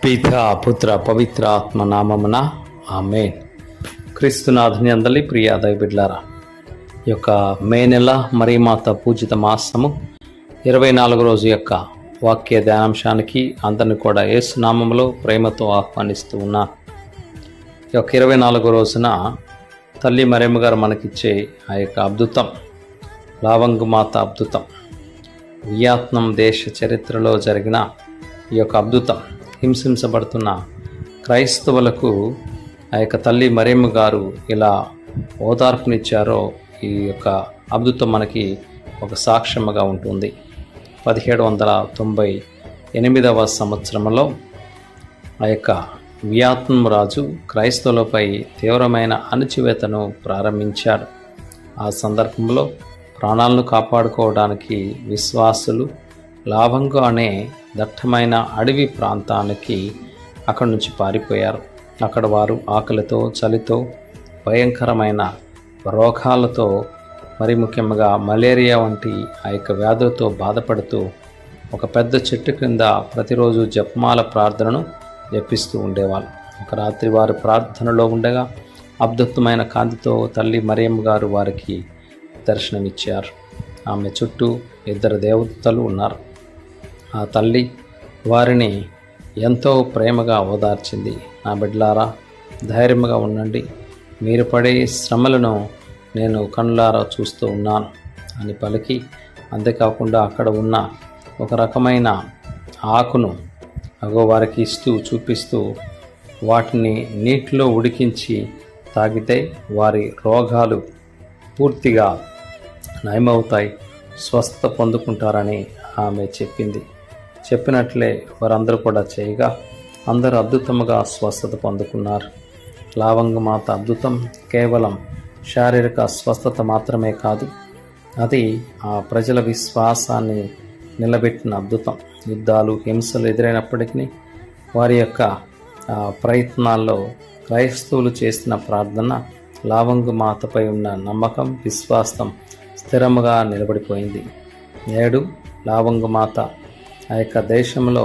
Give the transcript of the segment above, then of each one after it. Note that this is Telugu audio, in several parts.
పితా పుత్ర పవిత్ర ఆత్మ నామమున ఆమేన్. క్రీస్తునాథుని అందలి ప్రియ దైవబిడ్లారా, ఈ యొక్క మే నెల మరీమాత పూజిత మాసము 24 రోజు యొక్క వాక్య ధ్యానాంశానికి అందరిని కూడా యేసు నామములో ప్రేమతో ఆహ్వానిస్తూ ఉన్నా. ఈ యొక్క 24 రోజున తల్లి మరియమ్మ గారు మనకిచ్చే ఆ యొక్క అద్భుతం, లావంగుమాత అద్భుతం, వియత్నాం దేశ చరిత్రలో జరిగిన ఈ యొక్క అద్భుతం, హింసించబడుతున్న క్రైస్తవులకు ఆ యొక్క తల్లి మరియమ్మ గారు ఇలా ఓదార్పునిచ్చారో ఈ యొక్క అద్భుతం మనకి ఒక సాక్ష్యముగా ఉంటుంది. 1798 సంవత్సరంలో ఆ యొక్క వియత్నాం రాజు క్రైస్తవులపై తీవ్రమైన అణచివేతను ప్రారంభించారు. ఆ సందర్భంలో ప్రాణాలను కాపాడుకోవడానికి విశ్వాసులు లావంగు అనే దట్టమైన అడవి ప్రాంతానికి అక్కడి నుంచి పారిపోయారు. అక్కడ వారు ఆకలితో, చలితో, భయంకరమైన రోగాలతో, మరి ముఖ్యంగా మలేరియా వంటి ఆ యొక్క వ్యాధులతో బాధపడుతూ ఒక పెద్ద చెట్టు కింద ప్రతిరోజు జపమాల ప్రార్థనను జపిస్తూ ఉండేవాళ్ళు. ఒక రాత్రి వారు ప్రార్థనలో ఉండగా అద్భుతమైన కాంతితో తల్లి మరియమ్మ గారు వారికి దర్శనమిచ్చారు. ఆమె చుట్టూ 2 దేవతలు ఉన్నారు. ఆ తల్లి వారిని ఎంతో ప్రేమగా ఓదార్చింది. నా బిడ్డలారా, ధైర్యంగా ఉండండి, మీరు పడే శ్రమలను నేను కళ్ళారా చూస్తూ ఉన్నాను అని పలికి, అంతేకాకుండా అక్కడ ఉన్న ఒక రకమైన ఆకును వారికి ఇస్తూ చూపిస్తూ, వాటిని నీటిలో ఉడికించి తాగితే వారి రోగాలు పూర్తిగా నయమవుతాయి, స్వస్థ పొందుకుంటారని ఆమె చెప్పింది. చెప్పినట్లే వారందరూ కూడా చేయగా అందరూ అద్భుతముగా స్వస్థత పొందుకున్నారు. లావంగుమాత అద్భుతం కేవలం శారీరక స్వస్థత మాత్రమే కాదు, అది ఆ ప్రజల విశ్వాసాన్ని నిలబెట్టిన అద్భుతం. యుద్ధాలు, హింసలు ఎదురైనప్పటికీ వారి యొక్క ప్రయత్నాల్లో క్రైస్తవులు చేసిన ప్రార్థన, లావంగుమాతపై ఉన్న నమ్మకం, విశ్వాసం స్థిరముగా నిలబడిపోయింది. నేడు లావంగుమాత ఆ యొక్క దేశంలో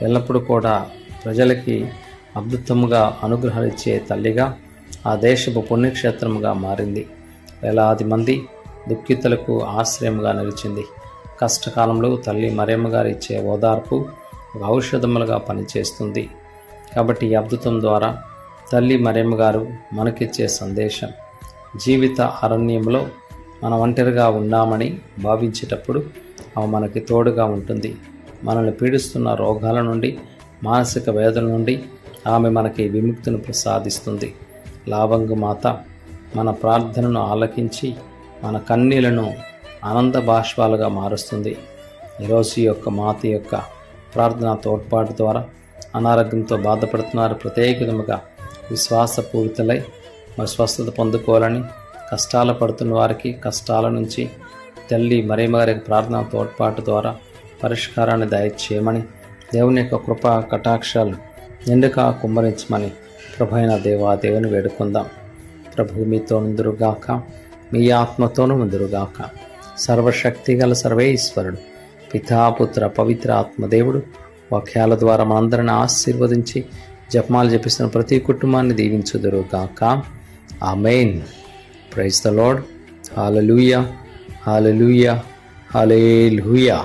ఎల్లప్పుడూ కూడా ప్రజలకి అద్భుతముగా అనుగ్రహాలిచ్చే తల్లిగా, ఆ దేశపు పుణ్యక్షేత్రముగా మారింది. వేలాది మంది దుఃఖితులకు ఆశ్రయముగా నిలిచింది. కష్టకాలంలో తల్లి మరియమ్మ గారు ఇచ్చే ఓదార్పు ఒక ఔషధములుగా పనిచేస్తుంది. కాబట్టి ఈ అద్భుతం ద్వారా తల్లి మరియమ్మ గారు మనకిచ్చే సందేశం, జీవిత అరణ్యంలో మనం ఒంటరిగా ఉన్నామని భావించేటప్పుడు ఆమె మనకి తోడుగా ఉంటుంది. మనల్ని పీడిస్తున్న రోగాల నుండి, మానసిక వేదన నుండి ఆమె మనకి విముక్తిని ప్రసాదిస్తుంది. లావంగుమాత మన ప్రార్థనను ఆలకించి మన కన్నీళ్లను ఆనంద బాష్పాలుగా మారుస్తుంది. ఈరోజు ఈ యొక్క మాత యొక్క ప్రార్థన తోడ్పాటు ద్వారా అనారోగ్యంతో బాధపడుతున్నారు, ప్రత్యేక విధముగా విశ్వాసపూరితులై మరి స్వస్థత పొందుకోవాలని, కష్టాలు పడుతున్న వారికి కష్టాల నుంచి తల్లి మరియమ్మ గారి ప్రార్థన తోడ్పాటు ద్వారా పరిష్కారాన్ని దయచేయమని, దేవుని యొక్క కృపా కటాక్షాలు నిండుగా కుమ్మరించమని ప్రభువైన దేవుని వేడుకుందాం. ప్రభు మీతో ముందురుగాక, మీ ఆత్మతోనూ ముందురుగాక. సర్వశక్తి గల సర్వేశ్వరుడు పితాపుత్ర పవిత్ర ఆత్మదేవుడు వాక్యాల ద్వారా మనందరిని ఆశీర్వదించి జపమాలు జపిస్తున్న ప్రతి కుటుంబాన్ని దీవించుదురుగాక. Amen. Praise the lord. Hallelujah, hallelujah, hallelujah.